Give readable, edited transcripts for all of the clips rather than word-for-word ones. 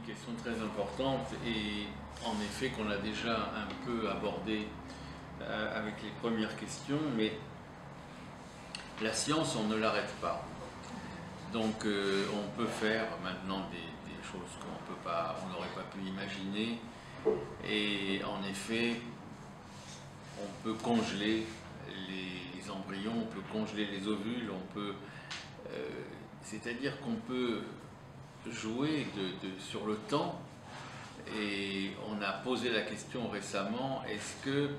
question très importante et en effet qu'on a déjà un peu abordée avec les premières questions, mais la science, on ne l'arrête pas. Donc on peut faire maintenant des choses on n'aurait pas pu imaginer, et en effet on peut congeler les embryons, on peut congeler les ovules, c'est-à-dire qu'on peut jouer sur le temps. Et on a posé la question récemment, est-ce que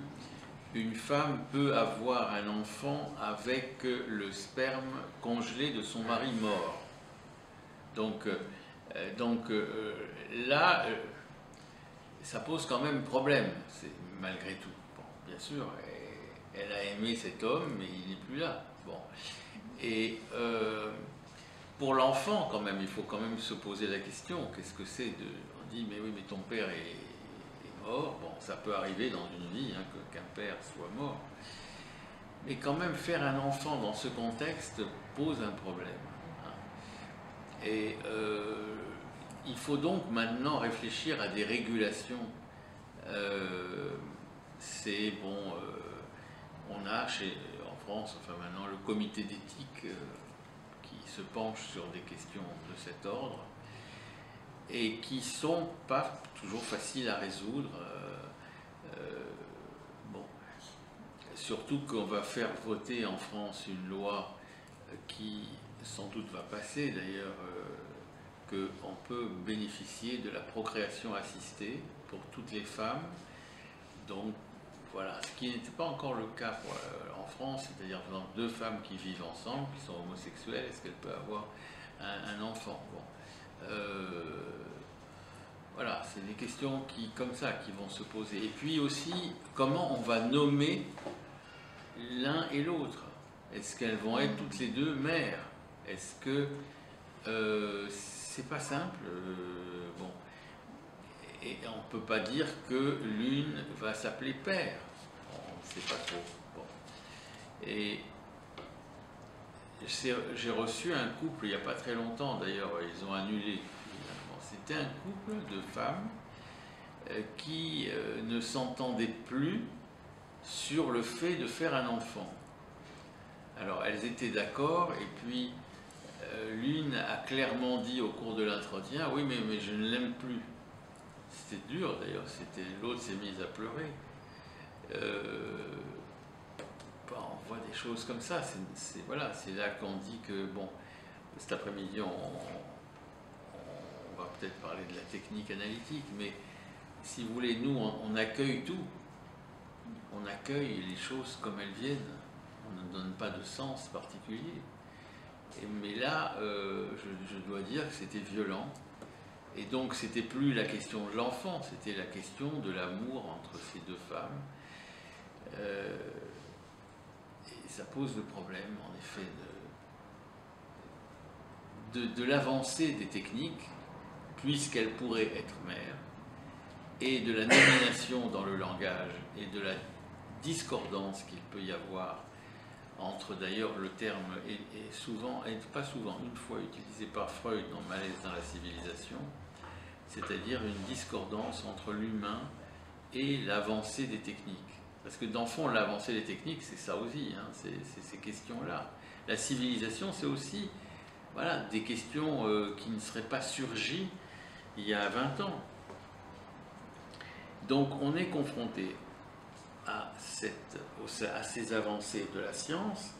une femme peut avoir un enfant avec le sperme congelé de son mari mort? Donc là, ça pose quand même problème, malgré tout. Bon, bien sûr, elle a aimé cet homme, mais il n'est plus là. Bon. Et pour l'enfant, quand même, il faut quand même se poser la question, qu'est-ce que c'est de... On dit, mais oui, mais ton père est mort. Bon, ça peut arriver dans une vie, hein, qu'un père soit mort. Mais quand même, faire un enfant dans ce contexte pose un problème. Hein. Et il faut donc maintenant réfléchir à des régulations. C'est bon, on a en France, enfin maintenant, le comité d'éthique qui se penche sur des questions de cet ordre et qui ne sont pas toujours faciles à résoudre. Bon. Surtout qu'on va faire voter en France une loi qui sans doute va passer d'ailleurs, qu'on peut bénéficier de la procréation assistée pour toutes les femmes. Donc voilà, ce qui n'était pas encore le cas en France, c'est-à-dire deux femmes qui vivent ensemble, qui sont homosexuelles, est-ce qu'elles peuvent avoir un enfant? Bon. Voilà, c'est des questions comme ça qui vont se poser. Et puis aussi, comment on va nommer l'un et l'autre? Est-ce qu'elles vont être toutes les deux mères? Est-ce que c'est pas simple? Bon. Et on ne peut pas dire que l'une va s'appeler père. On ne sait pas trop. Bon. Et j'ai reçu un couple il n'y a pas très longtemps, d'ailleurs, ils ont annulé. C'était un couple de femmes qui ne s'entendaient plus sur le fait de faire un enfant. Alors, elles étaient d'accord, et puis l'une a clairement dit au cours de l'entretien, oui, mais je ne l'aime plus. C'était dur d'ailleurs, l'autre s'est mise à pleurer. On voit des choses comme ça, voilà, c'est là qu'on dit que, bon, cet après-midi on va peut-être parler de la technique analytique, mais si vous voulez, nous on accueille tout, on accueille les choses comme elles viennent, on ne donne pas de sens particulier. Mais là, je dois dire que c'était violent. Et donc, c'était plus la question de l'enfant, c'était la question de l'amour entre ces deux femmes. Et ça pose le problème, en effet, de l'avancée des techniques, puisqu'elles pourraient être mères, et de la nomination dans le langage, et de la discordance qu'il peut y avoir entre, d'ailleurs, le terme est souvent, et pas souvent, une fois utilisé par Freud dans Malaise dans la civilisation, c'est-à-dire une discordance entre l'humain et l'avancée des techniques. Parce que dans le fond, l'avancée des techniques, c'est ça aussi, hein, c'est ces questions-là. La civilisation, c'est aussi, voilà, des questions qui ne seraient pas surgies il y a 20 ans. Donc on est confronté à ces avancées de la science.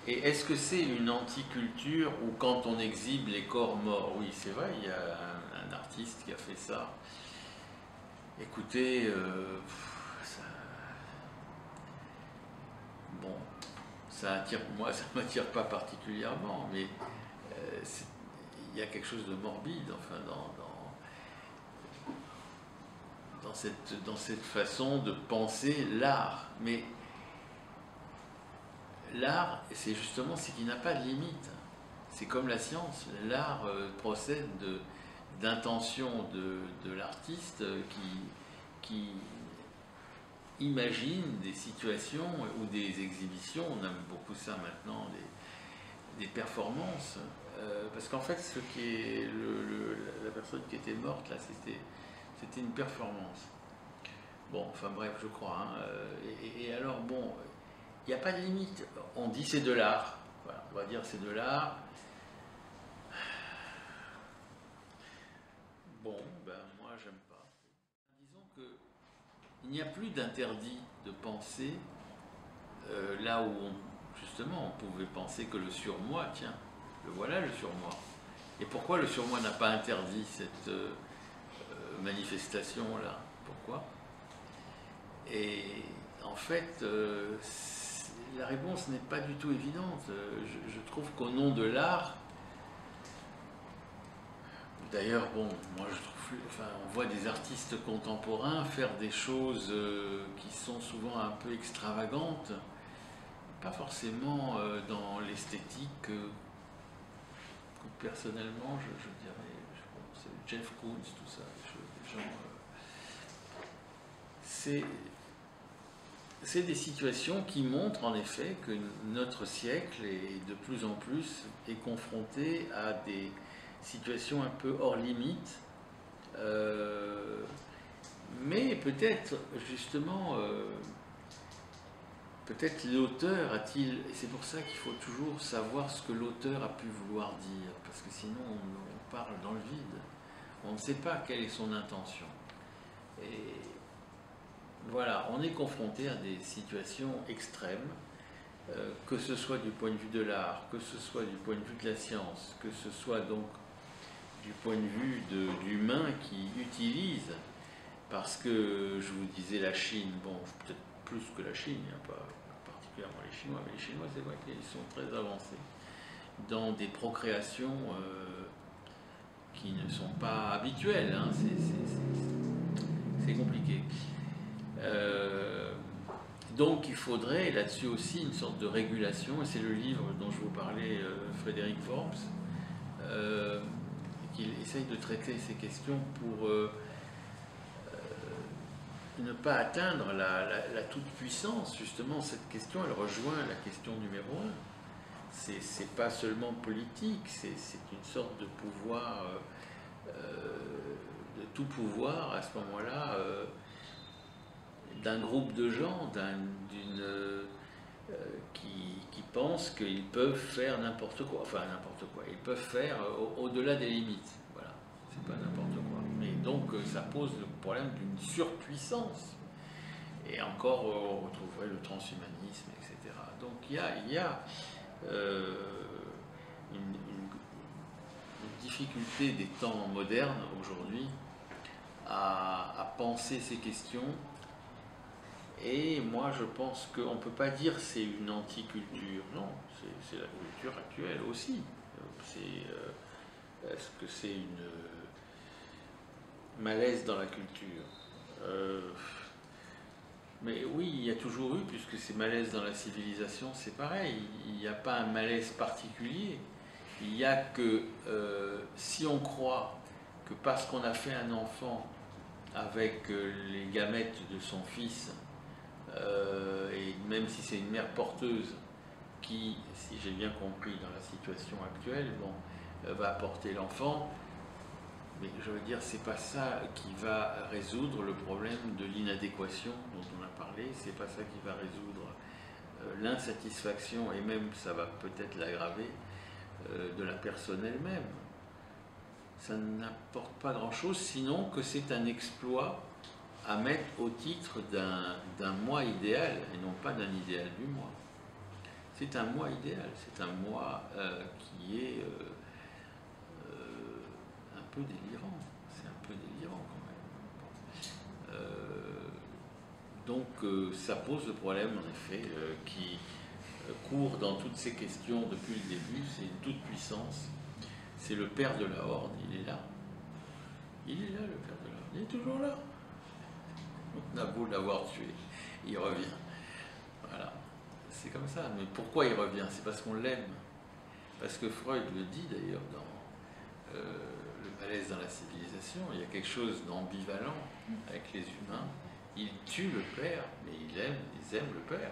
Et est-ce que c'est une anticulture où quand on exhibe les corps morts? Oui, c'est vrai, il y a un artiste qui a fait ça. Écoutez, bon, moi ça ne m'attire pas particulièrement, mais il y a quelque chose de morbide, enfin, dans cette façon de penser l'art. Mais l'art, c'est justement ce qui n'a pas de limite. C'est comme la science. L'art procède d'intention de l'artiste qui imagine des situations ou des exhibitions. On aime beaucoup ça maintenant, des performances Parce qu'en fait, la personne qui était morte, là, c'était une performance. Bon, enfin bref, je crois. Hein, et alors, bon, il n'y a pas de limite. On dit c'est de l'art. Voilà, on va dire c'est de l'art. Bon, ben moi, j'aime pas. Disons qu'il n'y a plus d'interdit de penser là où, justement, on pouvait penser que le surmoi, tiens, le voilà le surmoi. Et pourquoi le surmoi n'a pas interdit cette manifestation-là? Pourquoi? Et en fait, la réponse n'est pas du tout évidente. Je trouve qu'au nom de l'art, d'ailleurs, bon, moi je trouve, enfin, on voit des artistes contemporains faire des choses qui sont souvent un peu extravagantes, pas forcément dans l'esthétique que personnellement je dirais, c'est Jeff Koons, tout ça, des gens, c'est des situations qui montrent en effet que notre siècle est de plus en plus est confronté à des situations un peu hors limite, mais peut-être justement, peut-être l'auteur a-t-il, et c'est pour ça qu'il faut toujours savoir ce que l'auteur a pu vouloir dire, parce que sinon on parle dans le vide, on ne sait pas quelle est son intention. Et voilà, on est confronté à des situations extrêmes, que ce soit du point de vue de l'art, que ce soit du point de vue de la science, que ce soit donc du point de vue de l'humain qui utilise, parce que je vous disais la Chine, bon, peut-être plus que la Chine, il n'y a pas particulièrement les Chinois, mais les Chinois c'est vrai qu'ils sont très avancés dans des procréations qui ne sont pas habituelles, hein, c'est compliqué. Donc il faudrait là-dessus aussi une sorte de régulation, et c'est le livre dont je vous parlais, Frédéric Forbes, qu'il essaye de traiter ces questions pour ne pas atteindre la toute-puissance. Justement, cette question, elle rejoint la question numéro 1. C'est pas seulement politique, c'est une sorte de pouvoir, de tout pouvoir à ce moment-là, d'un groupe de gens qui pensent qu'ils peuvent faire n'importe quoi, enfin n'importe quoi, ils peuvent faire au-delà des limites, voilà, c'est pas n'importe quoi. Mais donc ça pose le problème d'une surpuissance. Et encore, on retrouverait le transhumanisme, etc. Donc il y a une difficulté des temps modernes aujourd'hui à penser ces questions. Et moi, je pense qu'on ne peut pas dire que c'est une anticulture. Non, c'est la culture actuelle aussi. Est-ce que c'est une malaise dans la culture? Mais oui, il y a toujours eu, puisque c'est malaise dans la civilisation, c'est pareil. Il n'y a pas un malaise particulier. Il y a que si on croit que parce qu'on a fait un enfant avec les gamètes de son fils, et même si c'est une mère porteuse qui, si j'ai bien compris dans la situation actuelle, bon, va porter l'enfant, mais je veux dire, c'est pas ça qui va résoudre le problème de l'inadéquation dont on a parlé, c'est pas ça qui va résoudre l'insatisfaction, et même ça va peut-être l'aggraver, de la personne elle-même. Ça n'apporte pas grand-chose, sinon que c'est un exploit à mettre au titre d'un moi idéal, et non pas d'un idéal du moi. C'est un moi idéal, c'est un moi qui est un peu délirant. C'est un peu délirant quand même. Donc ça pose le problème, en effet, qui court dans toutes ces questions depuis le début, c'est une toute puissance. C'est le père de la Horde, il est là. Il est là, le père de la Horde, il est toujours là. On a beau l'avoir tué, il revient. Voilà, c'est comme ça. Mais pourquoi il revient? C'est parce qu'on l'aime. Parce que Freud le dit d'ailleurs dans Le malaise dans la civilisation, il y a quelque chose d'ambivalent avec les humains. Ils tuent le père, mais ils aiment le père.